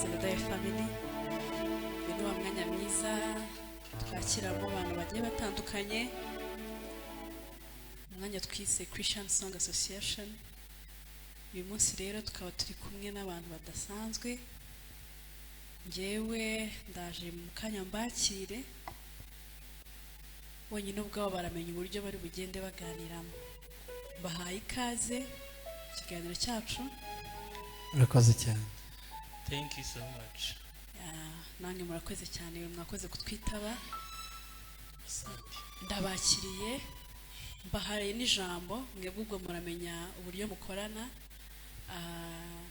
Zebedayo family. Uyu ni wa mwanya mwiza twakiramo abantu bagiye batandukanye, umwanya twise Christian Song Association. Uyu munsi rero tukaba turi kumwe n'abantu badasanzwe. Njyewe ndaje mu kanya mbakire, bonyine ubwabo baramenya uburyo bari bugende baganiramo. Bahaye ikaze ikiganiro cyacu. Murakoze cyane. Thank you so much. Nange murakoze cyane, mwakoze kutwitaba. Asante. Ndabakiriye, mbahaye n'ijambo, mwebwe ubwo muramenya uburyo mukorana.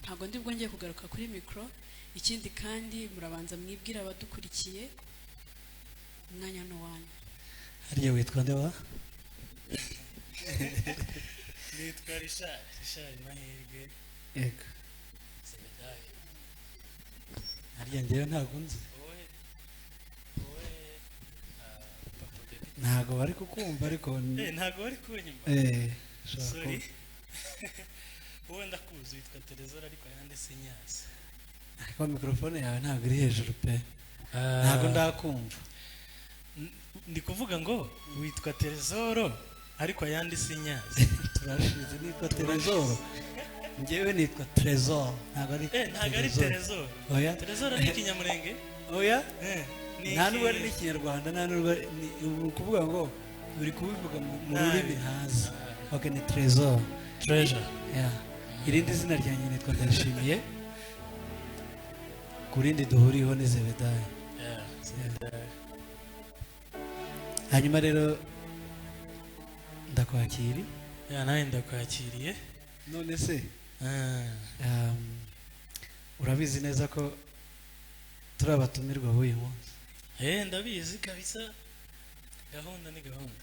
Ntago ndi bwo ngiye kugaruka kuri micro. Ikindi kandi murabanza mwibwira abadukurikiye, umwanya no wanyu. Hariya witwa nde wa? Nitwa Richard Mahirwe. Yego. Zebedayo. Hariya njyewe ntabwo nzi. Wowe Papa Baby. Ntabwo bari kukumva ariko Ntago bari kunyumva. Sorry. Wowe ndakuzi witwa Terezora ariko yande sinyaza. Ariko mikrofone yawe ntabwo iri hejuru pe. Ntabwo ndakumva. Ndi kuvuga ngo witwa Terezoro ariko yandi sinyaza. Turashize nitwa Terezoro. Njyewe nitwa Trezor. Ntabwo ari Terezoro. Oya. Terezoro ni Kinyamurenge? Oya. Nta nubwo ari n'Ikinyarwanda, nta nubwo ni ukuvuga ngo uri kubivuga mu rurimi ntazi. Okay, ni Trezor. Treasure. Yeah. Irindi zina ryanjye nitwa Ndashimiye. Kurindi duhuriyeho ni Zebedayo. Yeah, Zebedayo. Hanyuma rero ndakwakiri. Nawe ndakwakiriye. None se urabizi neza ko turi abatumirwa b'uyu munsi? Ndabizi kabisa. Gahunda ni gahunda.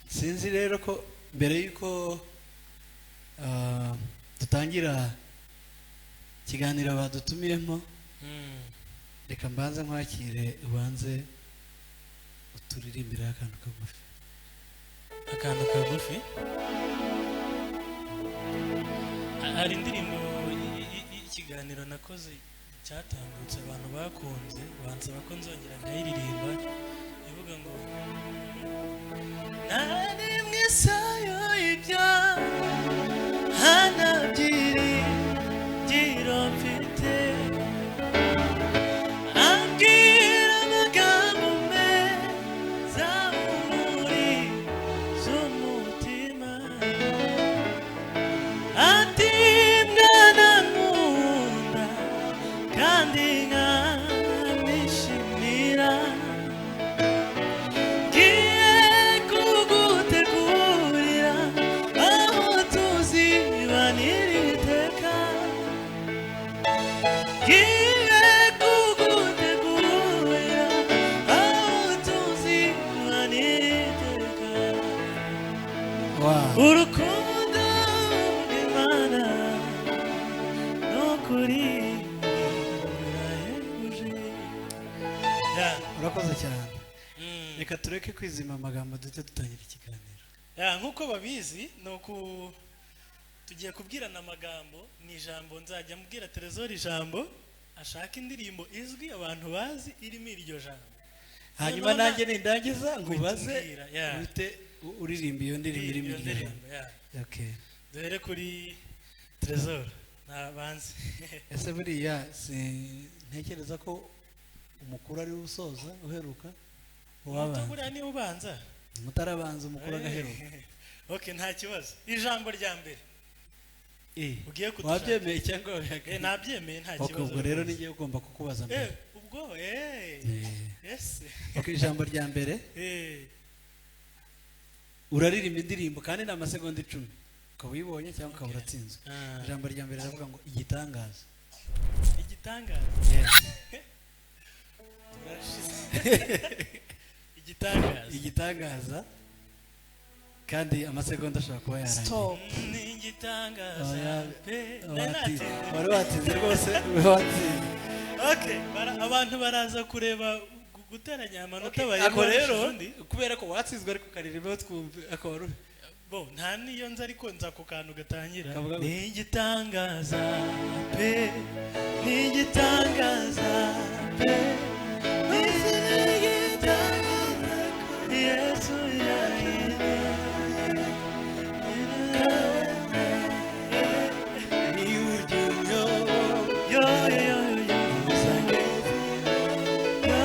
Sinzi rero ko mbere yuko dutangira ikiganiro badutumiyemo, reka mbanze nkwakire ubanze uturirimbira akantu kagufi. Akantu kagufi? Hari indirimbo y'ikiganiro nakoze cyatambutse abantu bakunze, bansaba ko nzongera nkayiririmba, ivuga ngo nari mwisayo ibya hanabyiri giro mfite ambwira amagambo meza muri z'umutima ati mwana nkunda kandi nkamishimira ngiye kugutegurira aho tuzibanira iteka ngiye kugutegurira aho tuzibanira iteka urukundo rw'Imana n'ukuri rurahebuje. Urakoze cyane. Reka tureke kwizima amagambo duhite dutangira ikiganiro. Nk'uko babizi ni uku tugiye kubwirana amagambo, ni ijambo nzajya mbwira Terezora ijambo, ashaka indirimbo izwi abantu bazi irimo iryo jambo. Hanyuma nanjye nindangiza ngubaze Uhite uhite uririmba iyo ndirimbo irimo iryo jambo. Okay. Duhere kuri Terezora nabanze. Ese buriya ntekereza ko umukuru ari usoza uheruka buriya ni ubanza mutarabanza umukuru agaheruka. Okay, nta kibazo. Ijambo rya mbere ugiye kudushaka. Wabyemeye cyangwa wabihakanye? Nabyemeye, nta kibazo. Ubwo rero nigiye ugomba kukubaza mbere. Ubwo yes. Okay, ijambo rya mbere uraririmba indirimbo kandi ni amasegonda 10. Ukaba uyibonye cyangwa ukaba uratsinzwe. Ijambo rya mbere ravuga ngo igitangaza. Igitangaza? Igitangaza kandi amasegonda ashobora kuba yarangiye. Stop. Ni igitangaza. Wari watsinze rwose, watsinze. Okay, abantu baraza kureba guteranya amanota ako rero kubera ko watsinzwe ariko ukaririmba twumve akaba bo nta niyo nzi ariko nza ku kantu gatangira Kavuga ngo- ni igitangaza pe ni igitangaza pe ni igitangaza ko Yesu ni uburyo yo yo yo yo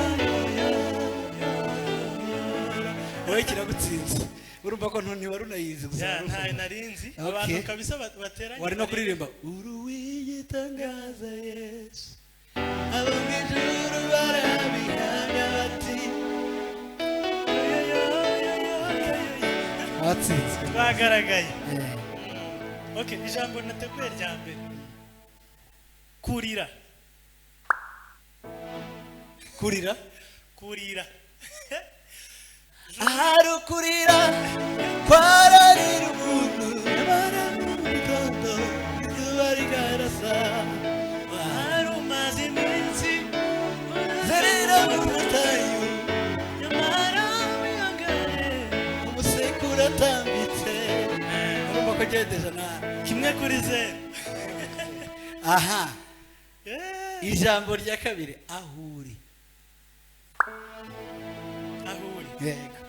wowe kiragutsinze urumva ko ntiwari unayizi gusa ya ntayo narinzi Okay. abantu kabisa bateranye wari no kuririmba uruwigitangaza Yesu abo mu ijuru barabihamya bati watsinzwe twagaragaye okay ijambo nateguye rya mbere kurira kurira kurira ahari ukurira kwararira umuntu nyamara mu gitondo izuba rikarasa hari umaze iminsi zerera mu butayu nyamara wihangane umuseke uratambitse urumva ko gendeje nawe kimwe kuri zeru aha Yeah. ijambo rya kabiri aho uri aho uri yego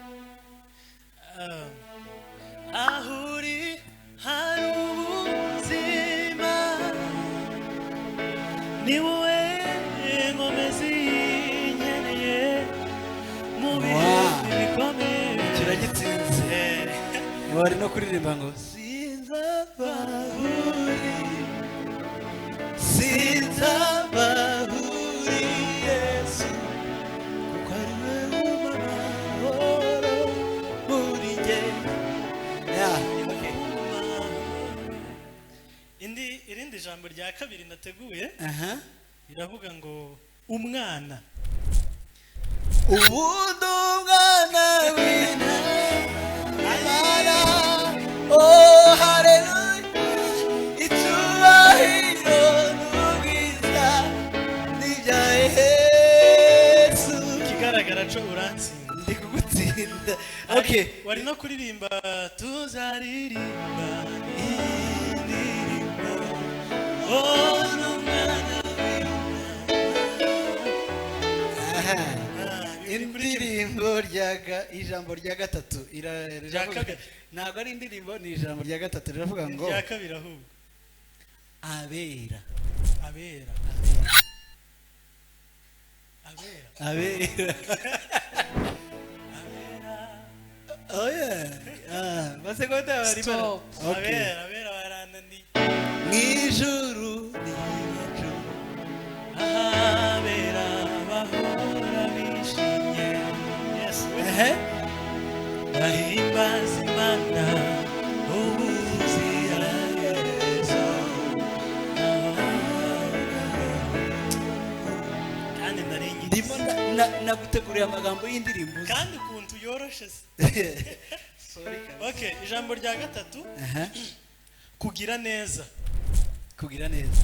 aho uri hari ubuzima ni wowe nkomezi nkeneye mu bihe Wow. bikomeye kiragitsinze wari no kuririmba ngo sinzabahuri Yesu kuko ari we umamahoro muri njye irindi jambo rya kabiri nateguye aha riravuga ngo umwana ubundi umwana w'intara oh haleluya icyubahiro n'ubwiza ni ibya Yesu ikigaragara cyo uratsinda ndi kugutsinda okay wari no kuririmba tuzaririmba indirimbo oh n'umwana aha biri kuri kimwe. indirimbo ijambo rya gatatu Rya kabiri. ntabwo ari indirimbo ni ijambo rya gatatu riravuga ngo rya kabiri ahubwo abera abera abera abera abera oh yeah masegonda barimo Stop. okay abera barananiye mwijuru ni hejuru ahabera bahora bishimye yesu bahimbaza imana ubuziraherezo kandi naringiye ndimo naguteguriye amagambo y'indirimbo ze. kandi ukuntu yoroshe se Sorry, kabisa. okay ijambo rya gatatu Aha, kugira neza kugira neza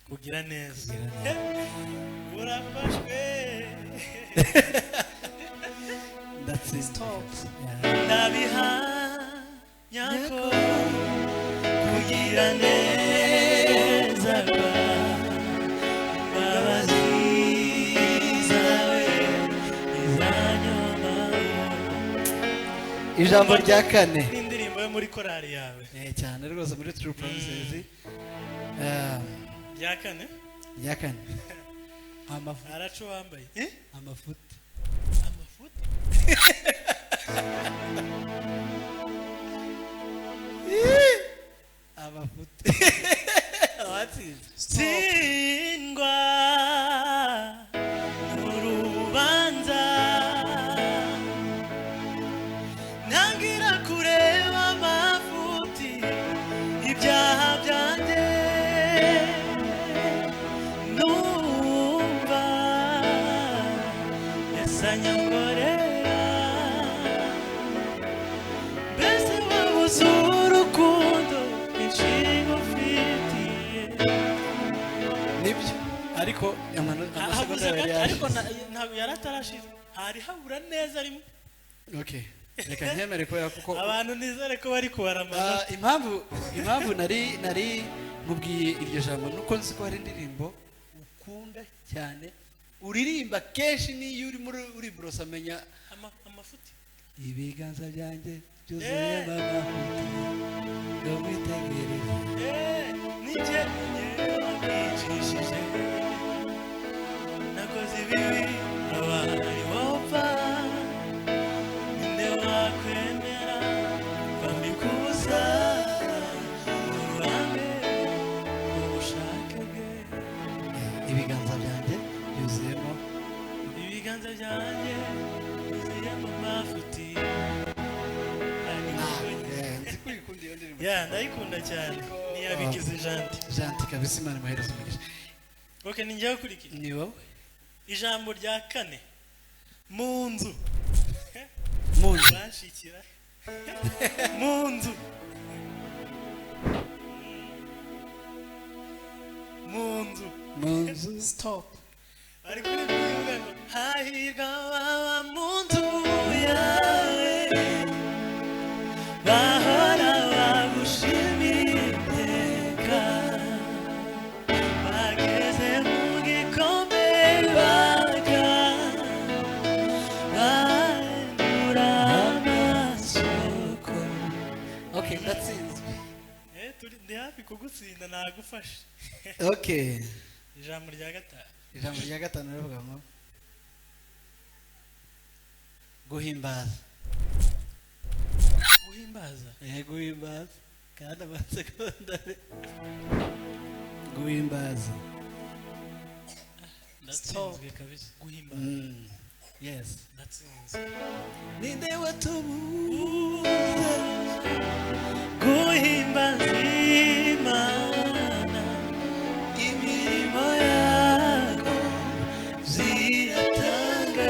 kugira neza Kugira urafashwe ndatsinze Stop. ndabihamya ko kugira neza imbabazi zawe izanyomaho ijambo rya kane n'indirimbo yo muri korali yawe cyane rwose muri True Promises rya kane rya kane amafuta araco wambaye amafuta amafuta amafuta watsinze tsindwa n'urubanza ntangira kureba amafuti ibyaha byanjye numva yasanyongorera mbese wabuze urukundo inshinga ufitiye nibyo ariko amasegonda habuze yari gato ariko yashize ntabwo yari atarashira hari habura neza rimwe okay reka ntemere kubera kuko abantu nizere ko bari kubaramana. impamvu nari mubwiye iryo jambo nuko nzi ko hari indirimbo ukunda cyane uririmba kenshi niyo uri muri uri bros amenya amafuti ibiganza byanjye byuzuye amafuti ndamwitegereza nije wakicishije nakoze ibibi abari wopfa ninde wakwemera kwambikuza uruhande ubushake bwe ibiganza byanjye byuzuyemo ibiganza byanjye byuzuyemo amafuti. Ndayikunda cyane niyabigize janti kabisa Imana imuhereze umugisha. Okay, ni njyewe kurikira. Ni wowe. Ijambo rya kane mu nzu bashikira mu nzu stop ari kuri bivuga ngo hahirwa baba mu nzu yawe bahora bagushimira iteka bageze mu gikombe baga bandura amasoko. Okay, ndatsinzwe. Ndi hafi kugutsinda nagufashe. Okay, ijambo rya gatanu rivuga ngo guhimbaza guhimbaza kandi amasekondari guhimbaza ndatsinzwe kabisa. Guhimbaza yes ndatsinzwe. ninde watubuza guhimbaza Imana imirimo yako ziratangaje.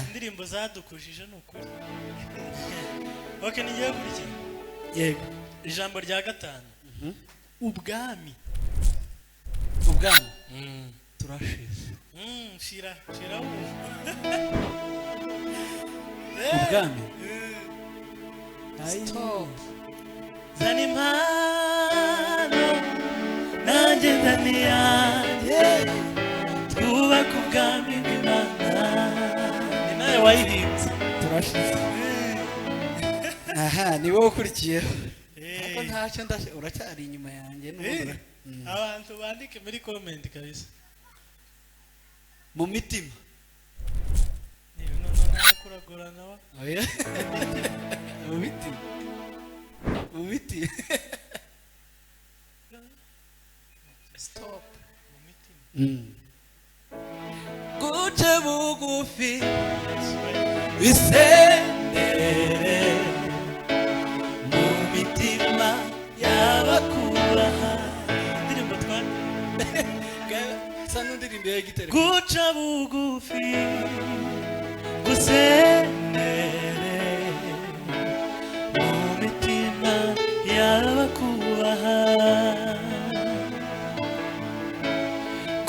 Indirimbo zadukujije nukuri. Okay, nigiye kurikira. yego Ijambo rya gatanu ubwami turashize shira ubwami zana impano nanjye ndani yanjye twubaka ubwami bw'Imana. Ni nawe wayihimbye. turashize aha ni wowe ukurikiyeho ariko ntacyo uracyari inyuma yanjye n'ubura abantu bandike muri comment kabisa mu mitima niba none kuragorana wa oya mu mitima stop mu mitima guce bugufi bisendere mu mitima y'abakubaha. indirimbo twari sa n'indirimbo ya gitare guca bugufi gusendere mu mitima y'abakubaha.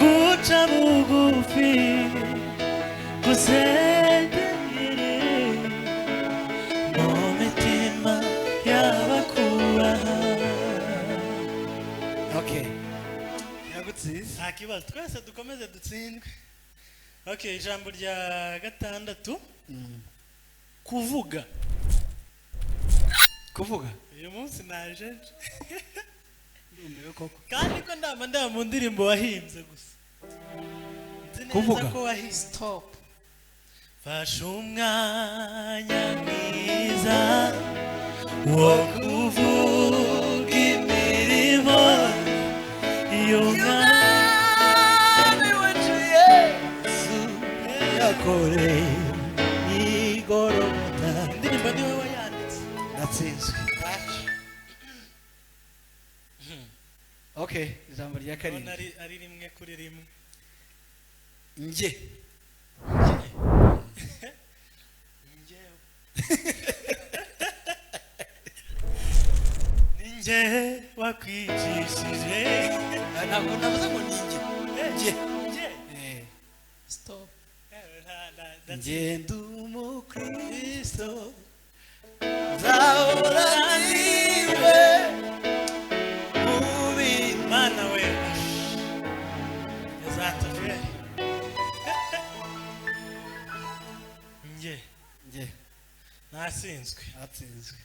Guca bugufi gusendere mu mitima y'abakubaha. okay yagutsinze nta kibazo twese dukomeze dutsindwe. Okay, ijambo rya gatandatu kuvuga uyu munsi naje kandi ko ndaba mu ndirimbo wahimbye gusa nzi neza ko wahimbye. stop fasha umwanya mwiza wo kuvuga imirimo y'Umwami wacu Yesu yakoreye igorogota. Indirimbo ni wowe wayanditse. ndatsinzwe okay ijambo rya karindwi ari rimwe kuri rimwe nje ninjye wakwicishije. ntabwo navuze ngo nje stop ngenda umukristo nzahora niwe mu bintu. mana we yazatuje njye nasinzwe. atsinzwe.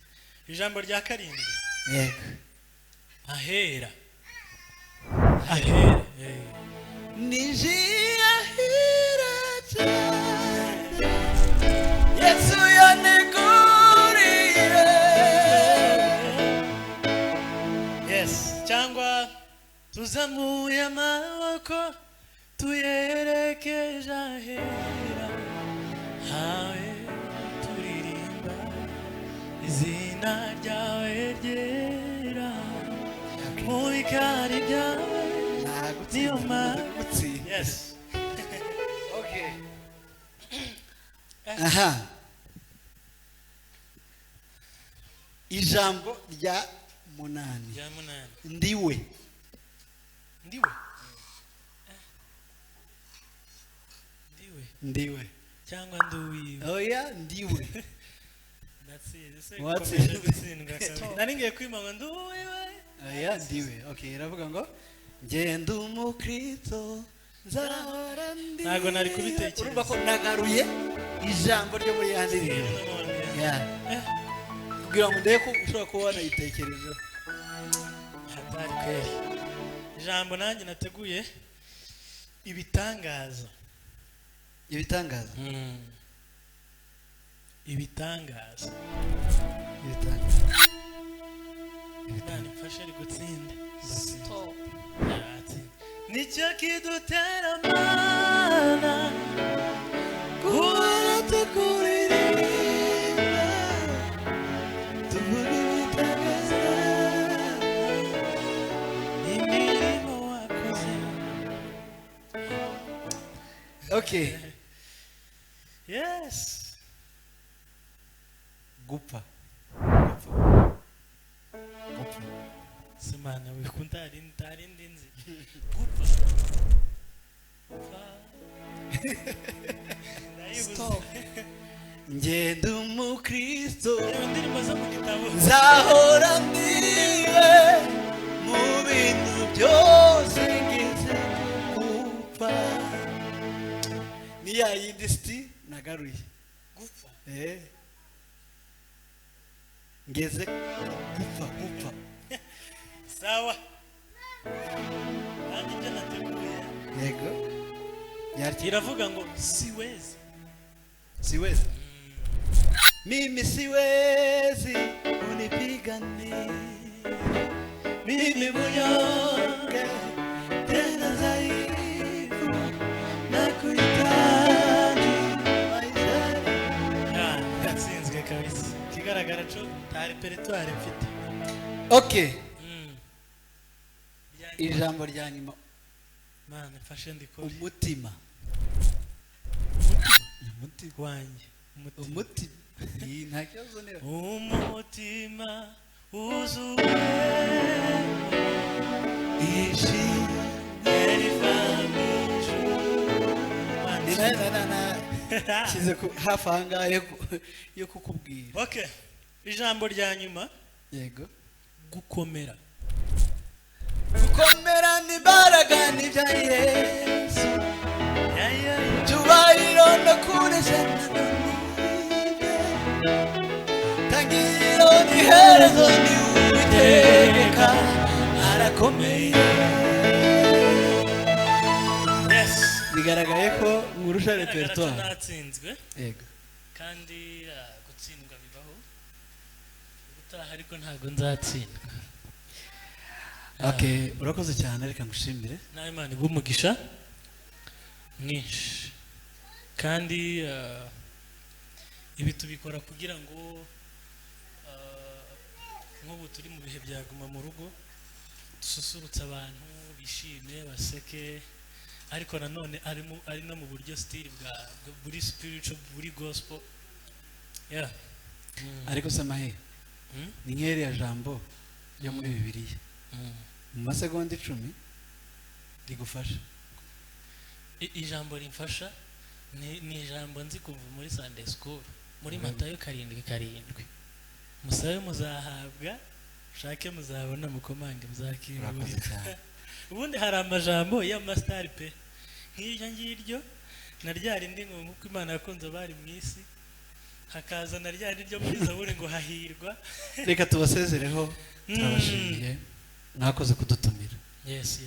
ijambo rya karindwi yego. ahera nijiyahira cyane yesu yaneguriye. yes cyangwa tuzamuye amaboko tuyerekeje ahera hawe turirimba izina ryawe ryera mu bikari byawe niyo mpamvu. yes okay. aha ijambo rya munani rya munani ndiwe. ndiwe ndiwe cyangwa nduwiwe. oya ndiwe. natsinze se Watsinze. gukomeje gutsindwa kabiri nari ngiye kwima ngo nduwiwe. oya ndiwe. okay, iravuga ngo ngenda umukristo nzahora ndi. Ntago nari kubitekereza. urumva ko nagaruye ijambo ryo muri ya ndirimbo. Yeah. kugira ngo ndebe ko ushobora kuba wanayitekerejeho. hatari kweli. ijambo nanjye nateguye ibitangaza. ibitangaza. ibitangaza. ibitangaza. Imana imfashe ari gutsinda. Stop. nicyo kidutera mana guhora tukuririmba tuvuga ibitangaza imirimo wakoze. okay. yes gupfa. gupfa. simana wikunda ari ndinzi gupfa. Stop. ngenda umukristo indirimbo zo mu gitabo. nzahora ndiwe mu bintu byose ngeze gupfa. ni ya yindi siti nagaruye. gupfa. ngeze gupfa. sawa kandi ibyo nateguye yego. iravuga ngo siwezi. siwezi. mimi siwezi unipigane mimi mnyonge tena dhaifu nakuhitaji maishani. gatsinzwe kabisa. ikigaragara cyo nta repertoire mfite. okay. ijambo rya nyuma mana mfashe ndikore. umutima. umutima wanjye. umutima. iyi nta kibazo nera. umutima wuzuye ishimwe rivamisha. kize hafi aha ngaha yo kukubwira. okay. ijambo rya nyuma yego. gukomera. gukomera n'imbaraga n'ibya yesu cyubahiro no kunesha nanone tangiriro n'iherezo ni uwiteka arakomeye. yes bigaragaye ko ngurusha repertoire. natsinzwe yego. kandi gutsindwa bibaho. gutaha ariko ntago nzatsindwa. okay, urakoze cyane reka ngushimire. nawe Imana iguhe umugisha mwinshi. kandi ibi tubikora kugira ngo nk'ubu turi mu bihe bya guma mu rugo dususurutse abantu bishime baseke, ariko nanone ari no mu buryo style buri spiritual buri gospel. yeah. ariko samahe ni nk'iriya jambo yo muri bibiliya mu masegonda 10 rigufasha. ijambo rimfasha ni ijambo nzi kuva muri Sunday school. muri Matayo 7:7 musabe muzahabwa ushake muzabona mukomange muzakingurira ubundi hari amajambo y'amasitari pe nk'iryo ngiryo na rya rindi ngo nk'uko Imana yakunze abari mu isi hakaza na rya rindi ryo muri Zaburi ngo hahirwa. Reka tubasezereho turabashimiye mwakoze kudutumira. Yes.